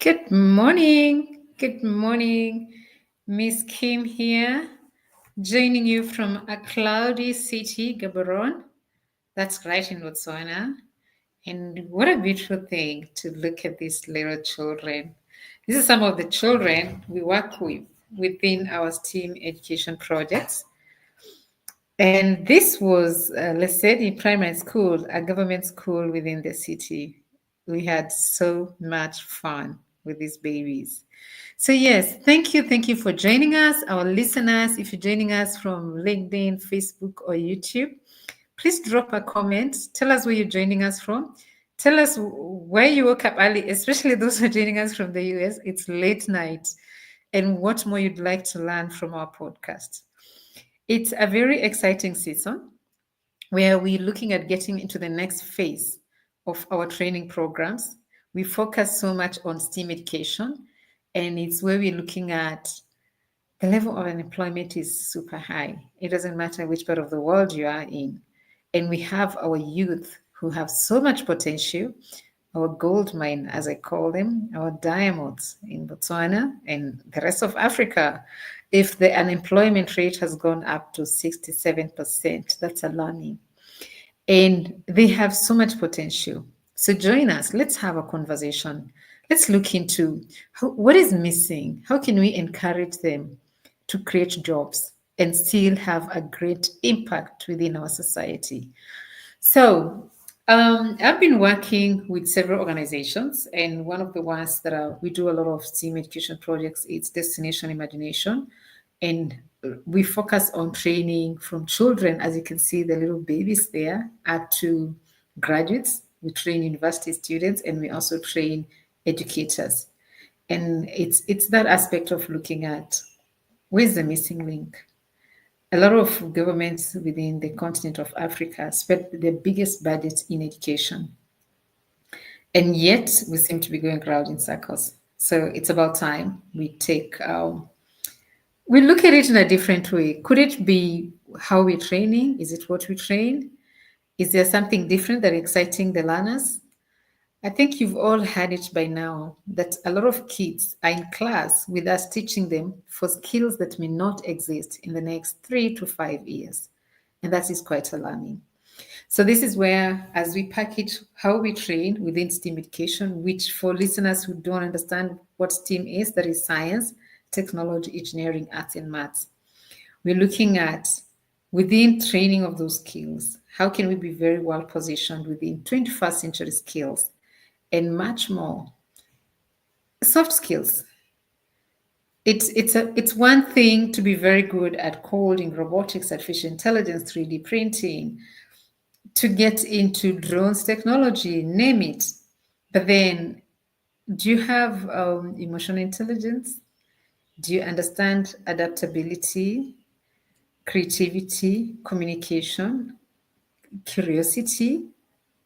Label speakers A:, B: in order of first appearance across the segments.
A: Good morning. Good morning. Miss Kim here, joining you from a cloudy city, Gaborone. That's right in Botswana. And what a beautiful thing to look at these little children. These are some of the children we work with within our STEAM education projects. And this was, let's say, in primary school, a government school within the city. We had so much fun with these babies. So, yes, thank you. Thank you for joining us, our listeners. If you're joining us from LinkedIn, Facebook, or YouTube, please drop a comment. Tell us where you're joining us from. Tell us where you woke up early, especially those who are joining us from the US. It's late night, and what more you'd like to learn from our podcast. It's a very exciting season where we're looking at getting into the next phase of our training programs. We focus so much on STEAM education, and it's where we're looking at the level of unemployment is super high. It doesn't matter which part of the world you are in. And we have our youth who have so much potential, our gold mine, as I call them, our diamonds in Botswana and the rest of Africa. If the unemployment rate has gone up to 67%, that's alarming. And they have so much potential. So join us. Let's have a conversation. Let's look into what is missing. How can we encourage them to create jobs and still have a great impact within our society? So I've been working with several organizations, and one of the ones that we do a lot of STEAM education projects is Destination Imagination. And we focus on training from children, as you can see, the little babies there, up to graduates. We train university students, and we also train educators. And it's that aspect of looking at where's the missing link. A lot of governments within the continent of Africa spend the biggest budget in education, and yet we seem to be going around in circles. So it's about time we look at it in a different way. Could it be how we're training? Is it what we train? Is there something different that exciting the learners? I think you've all heard it by now that a lot of kids are in class with us teaching them for skills that may not exist in the next 3 to 5 years. And that is quite alarming. So this is where, as we package how we train within STEAM education, which for listeners who don't understand what STEAM is, that is science, technology, engineering, arts, and maths. We're looking at within training of those skills, how can we be very well positioned within 21st century skills and much more. Soft skills. It's one thing to be very good at coding, robotics, artificial intelligence, 3D printing, to get into drones technology, name it. But then, do you have emotional intelligence? Do you understand adaptability, creativity, communication, curiosity,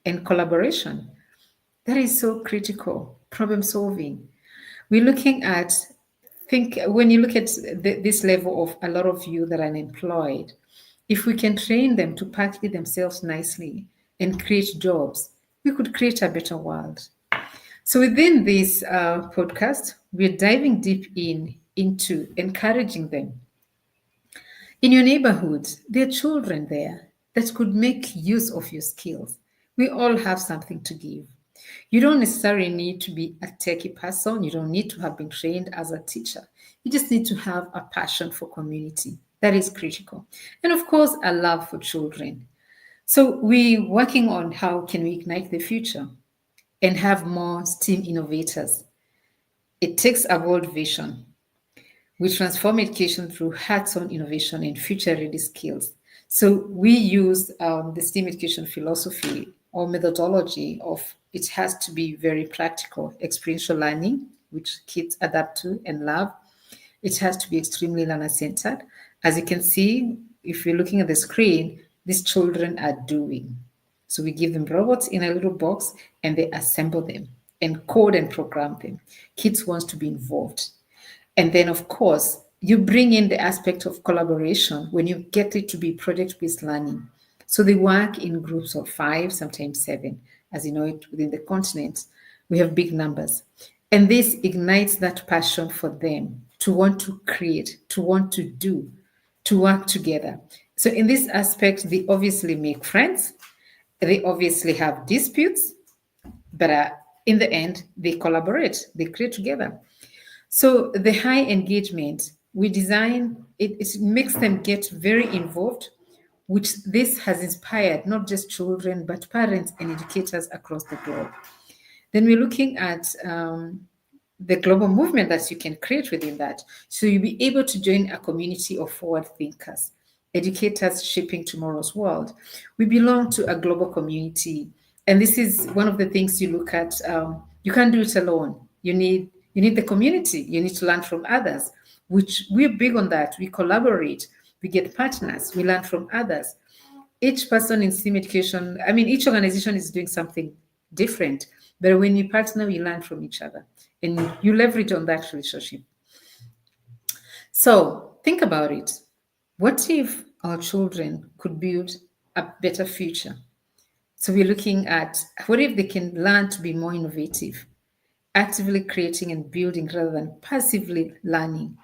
A: and collaboration? That is so critical. Problem solving. We're looking at, think when you look at this level of a lot of you that are unemployed, if we can train them to package themselves nicely and create jobs, we could create a better world. So within this podcast, we're diving deep into encouraging them. In your neighborhood, there are children there that could make use of your skills. We all have something to give. You don't necessarily need to be a techie person. You don't need to have been trained as a teacher. You just need to have a passion for community. That is critical. And of course, a love for children. So we're working on how can we ignite the future and have more STEAM innovators. It takes a bold vision. We transform education through hands-on innovation and future-ready skills. So we use the STEAM education philosophy or methodology of it has to be very practical, experiential learning, which kids adapt to and love. It has to be extremely learner-centered. As you can see, if you're looking at the screen, these children are doing. So we give them robots in a little box and they assemble them and code and program them. Kids want to be involved. And then, of course, you bring in the aspect of collaboration when you get it to be project-based learning. So they work in groups of 5, sometimes 7. As you know, it within the continent, we have big numbers. And this ignites that passion for them to want to create, to want to do, to work together. So, in this aspect, they obviously make friends, they obviously have disputes, but in the end, they collaborate, they create together. So, the high engagement, we design it makes them get very involved, which this has inspired not just children, but parents and educators across the globe. Then we're looking at the global movement that you can create within that. So you'll be able to join a community of forward thinkers, educators shaping tomorrow's world. We belong to a global community, and this is one of the things you look at. You can't do it alone. You need the community. You need to learn from others, which we're big on that. We collaborate. We get partners. We learn from others. Each person in STEAM education, I mean, each organization is doing something different. But when you partner, you learn from each other and you leverage on that relationship. So think about it. What if our children could build a better future? So we're looking at what if they can learn to be more innovative, actively creating and building rather than passively learning.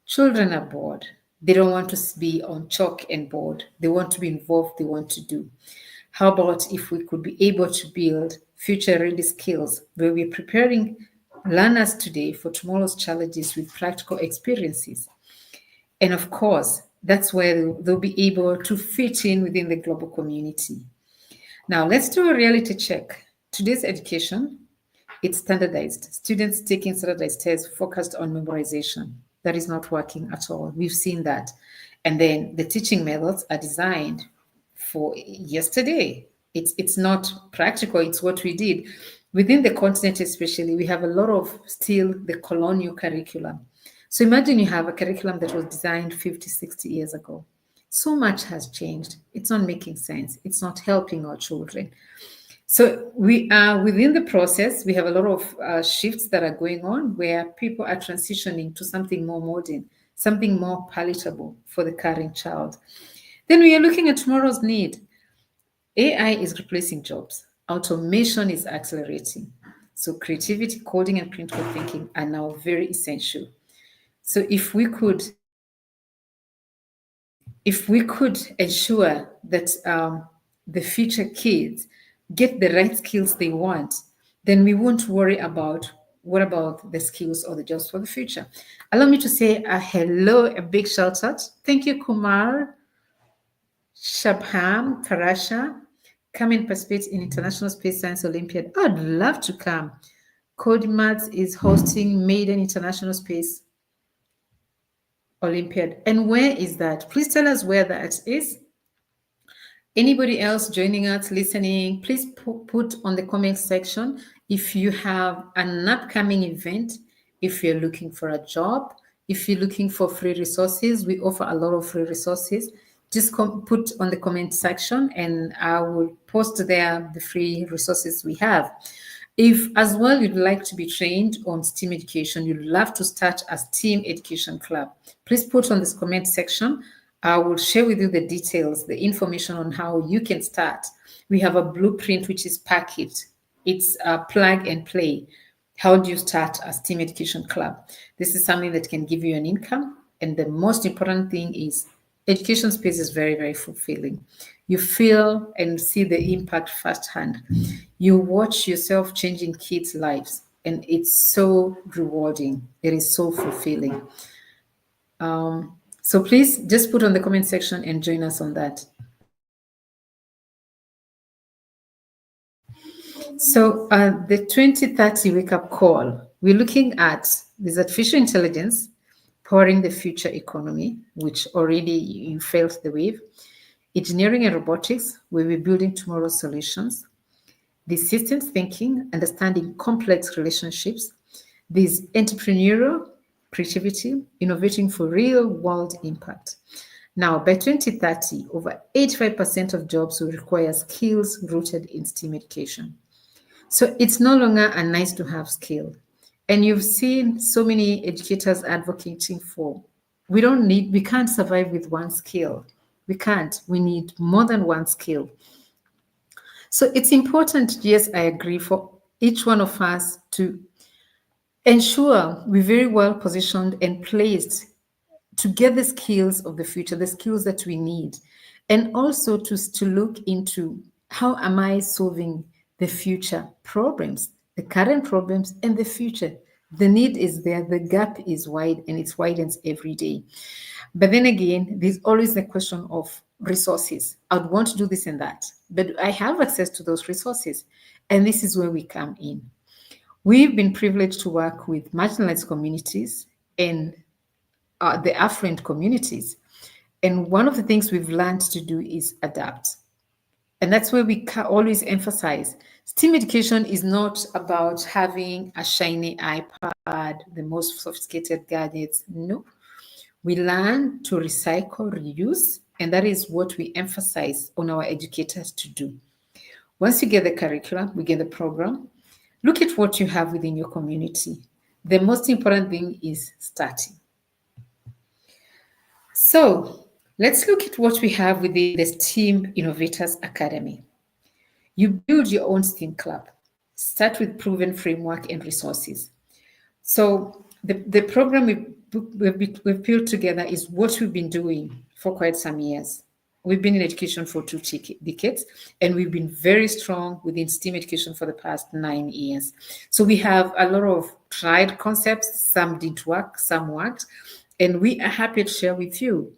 A: Children are bored. They don't want to be on chalk and board. They want to be involved. They want to do. How about if we could be able to build future ready skills where we're preparing learners today for tomorrow's challenges with practical experiences? And of course, that's where they'll be able to fit in within the global community. Now, let's do a reality check. Today's education, it's standardized. Students taking standardized tests focused on memorization. That is not working at all. We've seen that. And then the teaching methods are designed for yesterday. It's not practical, it's what we did. Within the continent, especially, we have a lot of still the colonial curriculum. So imagine you have a curriculum that was designed 50, 60 years ago. So much has changed. It's not making sense. It's not helping our children. So we are within the process. We have a lot of shifts that are going on where people are transitioning to something more modern, something more palatable for the current child. Then we are looking at tomorrow's need. AI is replacing jobs. Automation is accelerating. So creativity, coding, and critical thinking are now very essential. So if we could ensure that the future kids get the right skills they want, then we won't worry about what about the skills or the jobs for the future. Allow me to say a hello, a big shout out. Thank you, Kumar, Shabham, Karasha. Come and participate in International Space Science Olympiad. I'd love to come. Cody Mats is hosting Maiden International Space Olympiad. And where is that? Please tell us where that is. Anybody else joining us, listening, please put on the comment section if you have an upcoming event, if you're looking for a job, if you're looking for free resources. We offer a lot of free resources. Just put on the comment section and I will post there the free resources we have. If as well you'd like to be trained on STEAM education, you'd love to start a STEAM education club, please put on this comment section. I will share with you the details, the information on how you can start. We have a blueprint which is packaged. It's a plug and play. How do you start a STEAM education club? This is something that can give you an income. And the most important thing is education space is very, very fulfilling. You feel and see the impact firsthand. You watch yourself changing kids' lives, and it's so rewarding. It is so fulfilling. So please just put on the comment section and join us on that. So the 2030 wake-up call, we're looking at this artificial intelligence powering the future economy, which already you felt the wave. Engineering and robotics, where we're building tomorrow's solutions. The systems thinking, understanding complex relationships. There's entrepreneurial creativity, innovating for real world impact. Now, by 2030, over 85% of jobs will require skills rooted in STEAM education. So it's no longer a nice to have skill. And you've seen so many educators advocating for we can't survive with one skill. We can't. We need more than one skill. So it's important, yes, I agree, for each one of us to ensure we're very well positioned and placed to get the skills of the future, the skills that we need, and also to look into how am I solving the future problems, the current problems, and the future. The need is there, the gap is wide, and it widens every day. But then again, there's always the question of resources. I'd want to do this and that, but I have access to those resources. And this is where we come in. We've been privileged to work with marginalized communities and the affluent communities. And one of the things we've learned to do is adapt. And that's where we always emphasize STEAM education is not about having a shiny iPad, the most sophisticated gadgets. No, we learn to recycle, reuse, and that is what we emphasize on our educators to do. Once you get the curriculum, we get the program, look at what you have within your community. The most important thing is starting. So let's look at what we have within the STEAM Innovators Academy. You build your own STEAM club. Start with proven framework and resources. So the program we've built together is what we've been doing for quite some years. We've been in education for 2 decades, and we've been very strong within STEAM education for the past 9 years. So we have a lot of tried concepts. Some didn't work, some worked, and we are happy to share with you.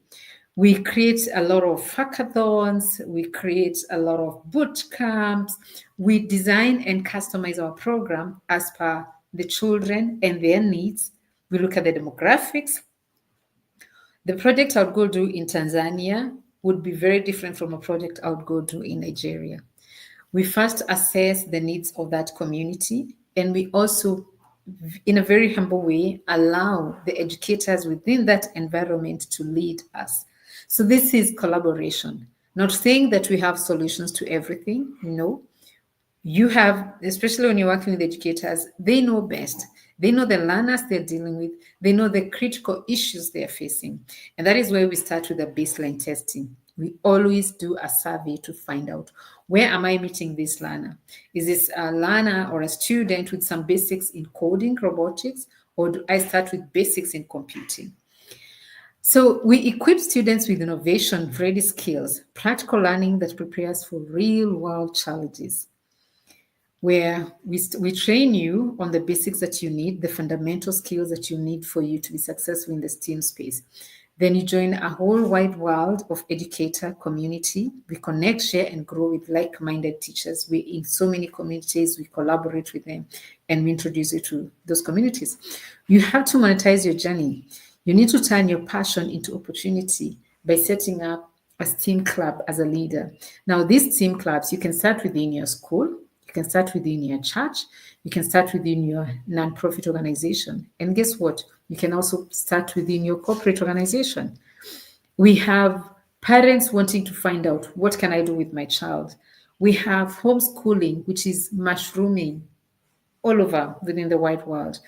A: We create a lot of hackathons, we create a lot of boot camps, we design and customize our program as per the children and their needs. We look at the demographics. The project I would go do in Tanzania would be very different from a project I would go do in Nigeria. We first assess the needs of that community, and we also, in a very humble way, allow the educators within that environment to lead us. So this is collaboration. Not saying that we have solutions to everything. No. You have, especially when you're working with educators, they know best. They know the learners they're dealing with. They know the critical issues they're facing. And that is where we start with the baseline testing. We always do a survey to find out, where am I meeting this learner? Is this a learner or a student with some basics in coding, robotics, or do I start with basics in computing? So we equip students with innovation-ready skills, practical learning that prepares for real-world challenges, where we train you on the basics that you need, the fundamental skills that you need for you to be successful in the STEAM space. Then you join a whole wide world of educator community. We connect, share, and grow with like-minded teachers. We're in so many communities, we collaborate with them, and we introduce you to those communities. You have to monetize your journey. You need to turn your passion into opportunity by setting up a STEAM club as a leader. Now, these STEAM clubs, you can start within your school, you can start within your church, you can start within your nonprofit organization. And guess what? You can also start within your corporate organization. We have parents wanting to find out, what can I do with my child? We have homeschooling, which is mushrooming all over within the wide world.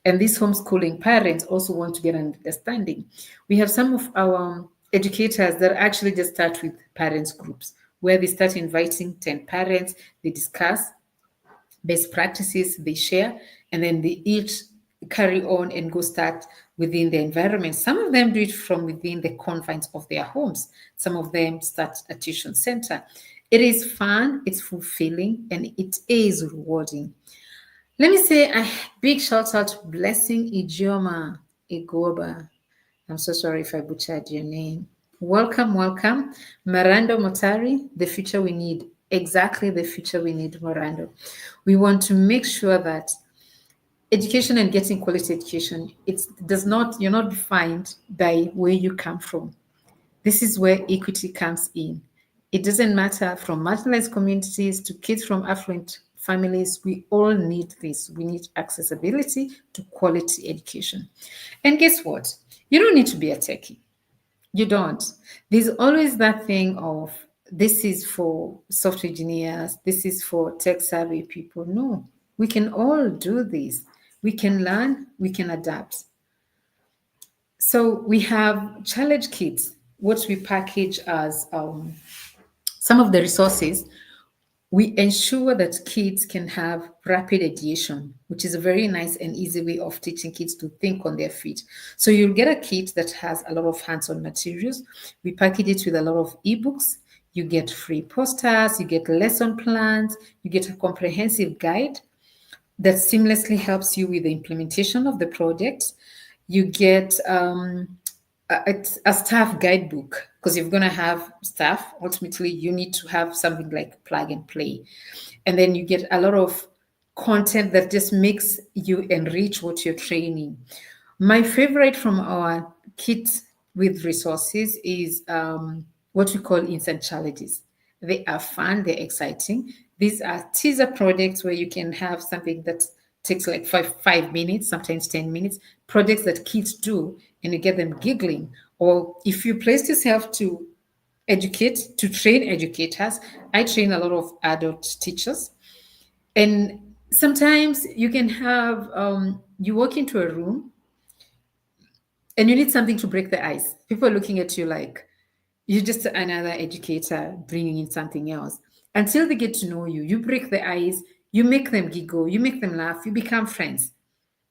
A: And these homeschooling parents also want to get an understanding. We have some of our educators that actually just start with parents groups, where they start inviting 10 parents, they discuss best practices, they share, and then they each carry on and go start within the environment. Some of them do it from within the confines of their homes. Some of them start a tuition center. It is fun, it's fulfilling, and it is rewarding. Let me say a big shout out to Blessing Ijeoma Igoba. I'm so sorry if I butchered your name. Welcome, welcome. Mirando Motari, the future we need. Exactly the future we need, Mirando. We want to make sure that education and getting quality education, you're not defined by where you come from. This is where equity comes in. It doesn't matter from marginalized communities to kids from affluent families. We all need this. We need accessibility to quality education. And guess what? You don't need to be a techie. You don't. There's always that thing of, this is for software engineers, this is for tech savvy people. No, we can all do this. We can learn, we can adapt. So we have challenge kits, what we package as some of the resources. We ensure that kids can have rapid ideation, which is a very nice and easy way of teaching kids to think on their feet. So you'll get a kit that has a lot of hands-on materials. We package it with a lot of ebooks. You get free posters, you get lesson plans, you get a comprehensive guide that seamlessly helps you with the implementation of the project. You get a staff guidebook because you're going to have staff. Ultimately, you need to have something like plug and play. And then you get a lot of content that just makes you enrich what you're training. My favorite from our kit with resources is what we call instant challenges. They are fun, they're exciting. These are teaser projects where you can have something that takes like 5 minutes, sometimes 10 minutes, projects that kids do, and you get them giggling. Or if you place yourself to educate, to train educators, I train a lot of adult teachers. And sometimes you can have, you walk into a room and you need something to break the ice. People are looking at you like you're just another educator bringing in something else. Until they get to know you, you break the ice, you make them giggle, you make them laugh, you become friends.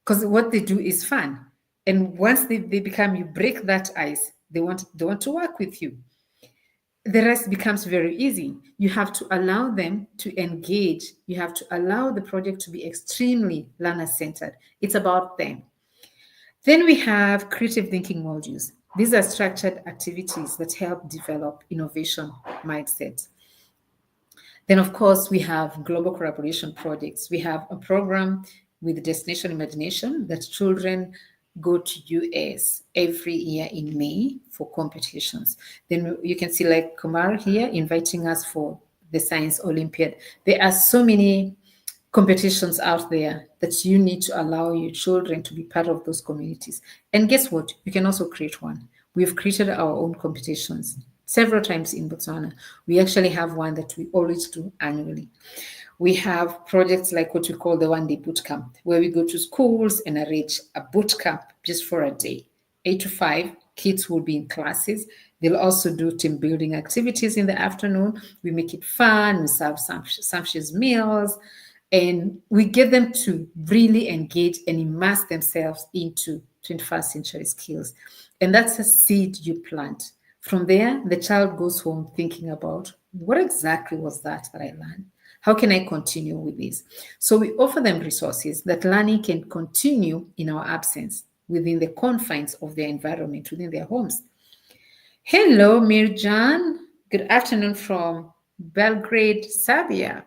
A: Because what they do is fun. And once they become, you break that ice, they want to work with you. The rest becomes very easy. You have to allow them to engage. You have to allow the project to be extremely learner centered. It's about them. Then we have creative thinking modules. These are structured activities that help develop innovation mindset. Then, of course, we have global collaboration projects. We have a program with Destination Imagination that children go to US every year in May for competitions. Then you can see like Kumar here inviting us for the Science Olympiad. There are so many competitions out there that you need to allow your children to be part of those communities. And guess what? You can also create one. We've created our own competitions several times in Botswana. We actually have one that we always do annually. We have projects like what we call the one day boot camp, where we go to schools and arrange a boot camp just for a day. 8 to 5, kids will be in classes. They'll also do team building activities in the afternoon. We make it fun, we serve sumptuous meals, and we get them to really engage and immerse themselves into 21st century skills. And that's a seed you plant. From there, the child goes home thinking about what exactly was that I learned? How can I continue with this? So we offer them resources that learning can continue in our absence within the confines of their environment, within their homes. Hello, Mirjan. Good afternoon from Belgrade, Serbia.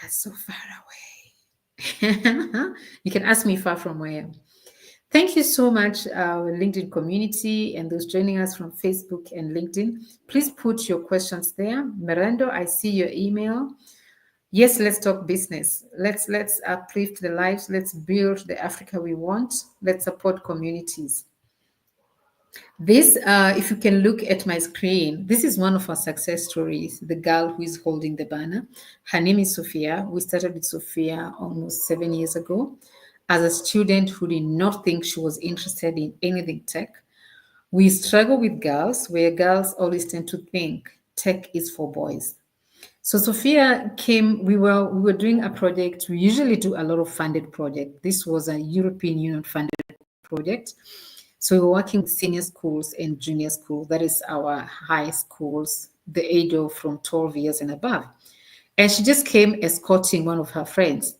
A: That's so far away. You can ask me far from where. Thank you so much, our LinkedIn community and those joining us from Facebook and LinkedIn. Please put your questions there. Mirando, I see your email. Yes, let's talk business. Let's uplift the lives. Let's build the Africa we want. Let's support communities. This, if you can look at my screen, this is one of our success stories, the girl who is holding the banner. Her name is Sophia. We started with Sophia almost 7 years ago as a student who did not think she was interested in anything tech. We struggle with girls, where girls always tend to think tech is for boys. So Sophia came, we were doing a project. We usually do a lot of funded project. This was a European Union funded project. So we were working with senior schools and junior schools. That is our high schools, the age of from 12 years and above. And she just came escorting one of her friends.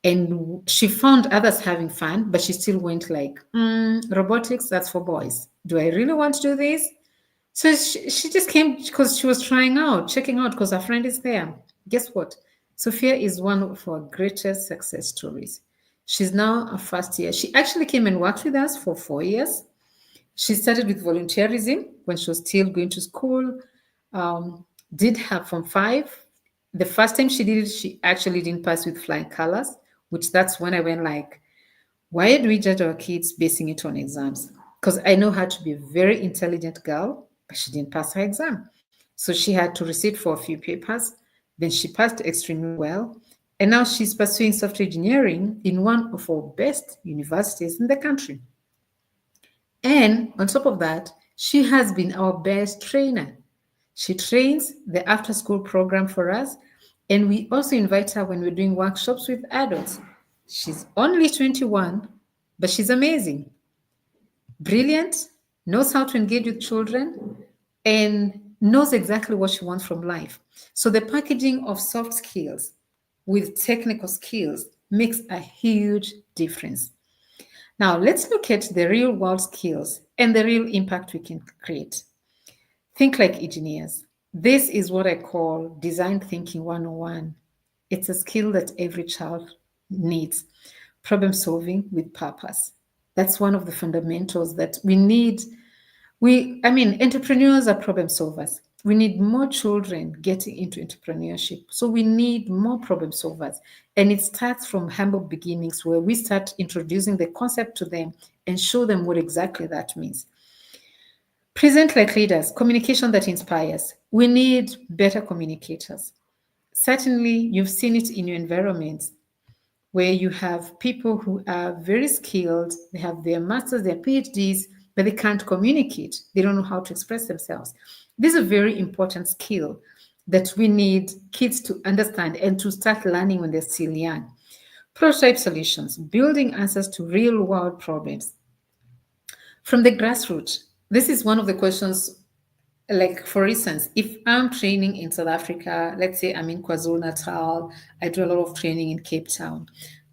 A: And she found others having fun, but she still went like, robotics, that's for boys. Do I really want to do this? So she just came because she was trying out, checking out because her friend is there. Guess what? Sophia is one of our greatest success stories. She's now a first year. She actually came and worked with us for 4 years. She started with volunteerism when she was still going to school, did her from 5. The first time she did it, she actually didn't pass with flying colors, which that's when I went like, why do we judge our kids basing it on exams? Because I know her to be a very intelligent girl, but she didn't pass her exam. So she had to resit for a few papers. Then she passed extremely well. And now she's pursuing software engineering in one of our best universities in the country. And on top of that, she has been our best trainer. She trains the after school program for us. And we also invite her when we're doing workshops with adults. She's only 21, but she's amazing, brilliant, knows how to engage with children, and knows exactly what she wants from life. So the packaging of soft skills with technical skills makes a huge difference. Now, let's look at the real world skills and the real impact we can create. Think like engineers. This is what I call design thinking 101. It's a skill that every child needs. Problem solving with purpose. That's one of the fundamentals that we need. Entrepreneurs are problem solvers. We need more children getting into entrepreneurship. So we need more problem solvers. And it starts from humble beginnings where we start introducing the concept to them and show them what exactly that means. Present like leaders, communication that inspires. We need better communicators. Certainly, you've seen it in your environments where you have people who are very skilled, they have their masters, their PhDs, but they can't communicate. They don't know how to express themselves. This is a very important skill that we need kids to understand and to start learning when they're still young. Prototype solutions, building answers to real world problems. From the grassroots, this is one of the questions. Like, for instance, if I'm training in South Africa, let's say I'm in KwaZulu Natal, I do a lot of training in Cape Town.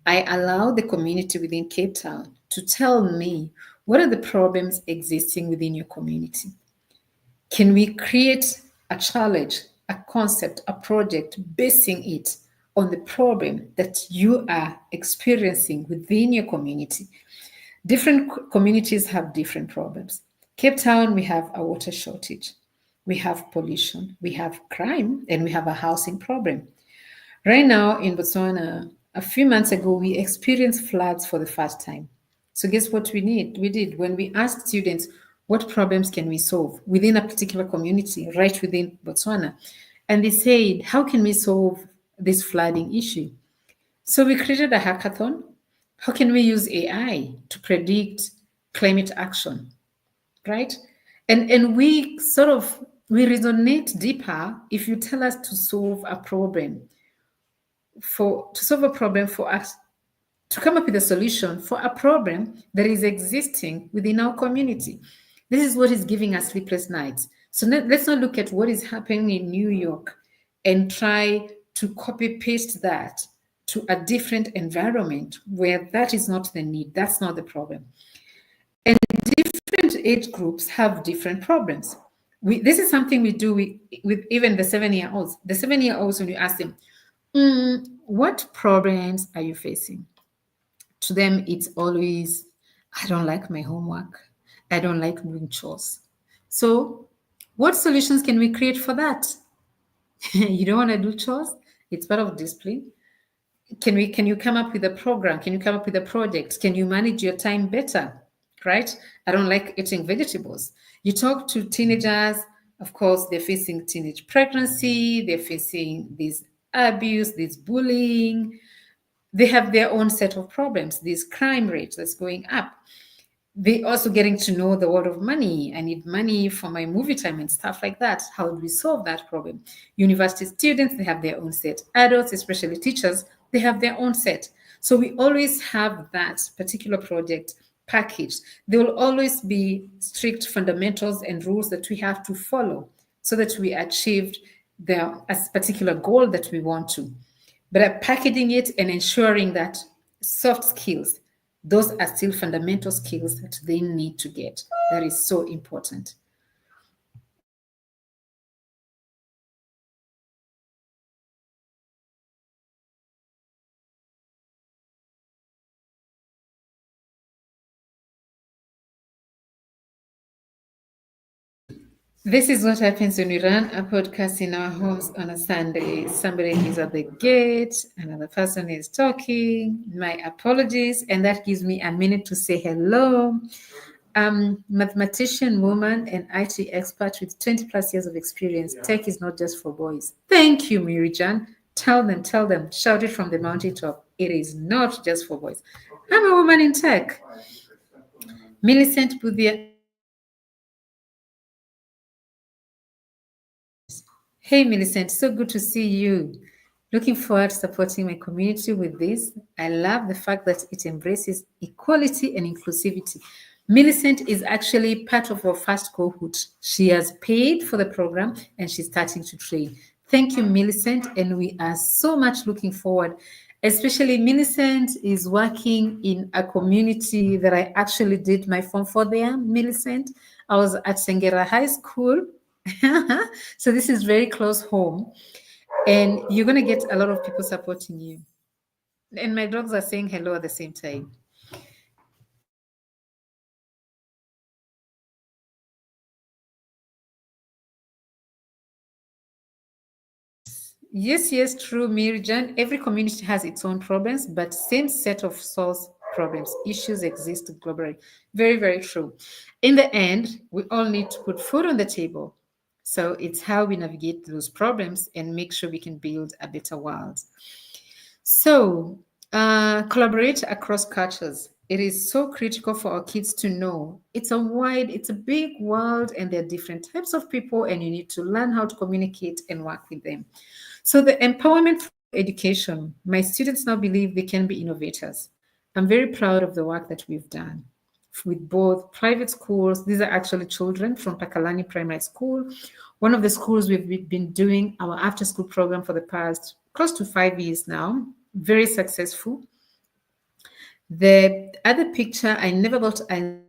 A: I allow the community within Cape Town to tell me what are the problems existing within your community. Can we create a challenge, a concept, a project, basing it on the problem that you are experiencing within your community? Different communities have different problems. Cape Town, we have a water shortage, we have pollution, we have crime, and we have a housing problem. Right now in Botswana, a few months ago, we experienced floods for the first time. So guess what we did when we asked students what problems can we solve within a particular community right within Botswana, and they said, how can we solve this flooding issue? So we created a hackathon. How can we use AI to predict climate action, right? And we resonate deeper if you tell us to solve a problem for us to come up with a solution for a problem that is existing within our community. This is what is giving us sleepless nights. So let's not look at what is happening in New York and try to copy paste that to a different environment where that is not the need. That's not the problem. And different age groups have different problems. This is something we do with even the 7-year-olds. The 7-year-olds, when you ask them, what problems are you facing? To them, it's always, I don't like my homework. I don't like doing chores. So, what solutions can we create for that? You don't want to do chores? It's part of discipline. Can you come up with a program? Can you come up with a project? Can you manage your time better? Right? I don't like eating vegetables. You talk to teenagers, of course, they're facing teenage pregnancy, they're facing this abuse, this bullying, they have their own set of problems, this crime rate that's going up. They also getting to know the world of money. I need money for my movie time and stuff like that. How do we solve that problem? University students, they have their own set. Adults, especially teachers, they have their own set. So we always have that particular project packaged. There will always be strict fundamentals and rules that we have to follow so that we achieved a particular goal that we want to. But packaging it and ensuring that soft skills, those are still fundamental skills that they need to get. That is so important. This is what happens when we run a podcast in our homes on a Sunday. Somebody is at the gate, another person is talking. My apologies. And that gives me a minute to say hello. Mathematician, woman, and IT expert with 20 plus years of experience. Tech is not just for boys. Thank you, Mirijan. Tell them, shout it from the mountaintop. It is not just for boys. I'm a woman in tech. Millicent Budia. Hey, Millicent, so good to see you. Looking forward to supporting my community with this. I love the fact that it embraces equality and inclusivity. Millicent is actually part of our first cohort. She has paid for the program and she's starting to train. Thank you, Millicent, and we are so much looking forward. Especially, Millicent is working in a community that I actually did my form for there. Millicent, I was at Sengera High School. So this is very close home, and you're going to get a lot of people supporting you. And my dogs are saying hello at the same time. Yes, yes, true, Mirjan. Every community has its own problems, but same set of source problems, issues exist globally. Very, very true. In the end, we all need to put food on the table. So it's how we navigate those problems and make sure we can build a better world. So, collaborate across cultures. It is so critical for our kids to know it's a big world, and there are different types of people, and you need to learn how to communicate and work with them. So, the empowerment through education. My students now believe they can be innovators. I'm very proud of the work that we've done with both private schools. These are actually children from Pakalani Primary School. One of the schools we've been doing our after school program for the past close to 5 years now, very successful. The other picture, I never got, I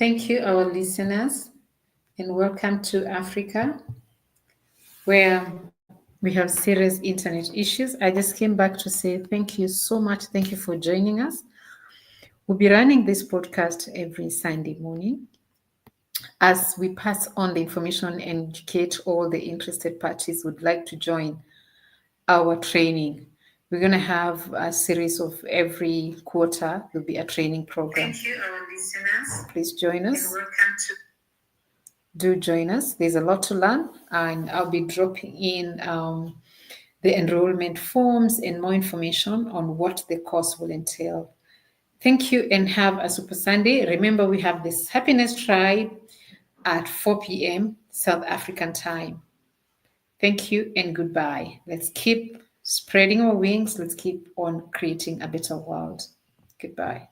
A: Thank you, our listeners, and welcome to Africa, where we have serious internet issues. I just came back to say thank you so much. Thank you for joining us. We'll be running this podcast every Sunday morning as we pass on the information and educate all the interested parties who would like to join our training. We're going to have a series of every quarter, there'll be a training program.
B: Thank you, our listeners.
A: Please join us.
B: And welcome to.
A: Do join us. There's a lot to learn, and I'll be dropping in the enrollment forms and more information on what the course will entail. Thank you and have a super Sunday. Remember, we have this Happiness Tribe at 4 p.m. South African time. Thank you and goodbye. Let's keep spreading our wings. Let's keep on creating a better world. Goodbye.